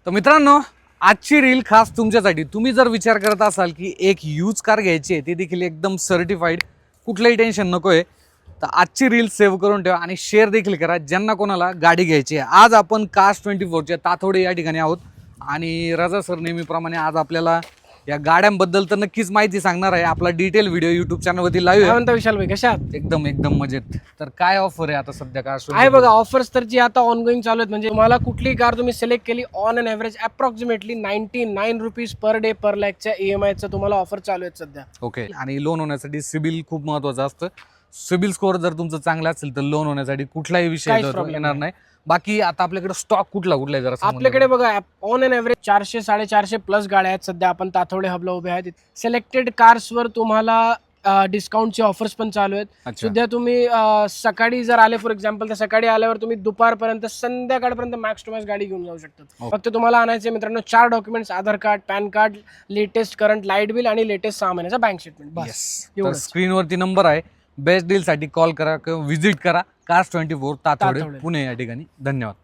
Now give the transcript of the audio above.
तर मित्रांनो, आजची रील खास तुमच्यासाठी. तुम्ही जर विचार करत असाल की एक यूज कार घ्यायची आहे, ती देखील एकदम सर्टिफाईड, कुठलंही टेन्शन नको आहे, तर आजची रील सेव्ह करून ठेवा आणि शेअर देखील करा ज्यांना कोणाला गाडी घ्यायची आहे. आज आपण कास्ट 24च्या ताथोडे या ठिकाणी आहोत आणि रजा सर नेहमीप्रमाणे आज आपल्याला या गाड्यांबद्दल तर नक्कीच माहिती सांगणार आहे. आपला डिटेल व्हिडिओ युट्यूब चॅनलवरती लाईव्ह आहे. म्हणता विशाल भाई कशा आहात? एकदम एकदम मजेत. तर काय ऑफर आहे आता सध्या कास्ट आहे बघा ऑफर्स तर जी आता ऑनगोईंग चालू आहेत. म्हणजे तुम्हाला कुठली कार तुम्ही सिलेक्ट केली on an average approximately 99 rupees per day per लॅकच्या EMI तुम्हाला ऑफर चालू आहेत सध्या. ओके. आणि लोन होण्यासाठी सिबिल खूप महत्वाचं असतं. सिबिल स्कोअर जर तुमचं चांगलं असेल तर लोन होण्यासाठी कुठलाही विषय काहीच problem येणार नाही. बाकी आता आपल्याकडे स्टॉक कुठला आहे जरा सांगून आपल्याकडे बघा ऑन अन ॲव्हरेज 400-450 प्लस गाड्या आहेत सध्या. आपण ताथोडे हबला उभे आहेत. सिलेक्टेड कार्सवर तुम्हाला डिस्काउंटचे ऑफर्स पण चालू आहेत. अच्छा. सध्या तुम्ही सकाळी जर आले फॉर एक्झाम्पल, तर सकाळी आल्यावर तुम्ही दुपारपर्यंत संध्याकाळपर्यंत मॅक्स टू मॅक्स गाडी घेऊन जाऊ शकतात. Okay. फक्त तुम्हाला आणायचे मित्रांनो 4 documents: Aadhaar card, pan card, latest current light bill आणि लेटेस्ट 6 महिन्याचा बँक स्टेटमेंट. बस Yes. तर एवढंच. स्क्रीनवरती नंबर आहे. बेस्ट डील साठी कॉल करा किंवा व्हिजिट करा कास्ट 24 ताथोडे ताथोडे. पुणे या ठिकाणी. धन्यवाद.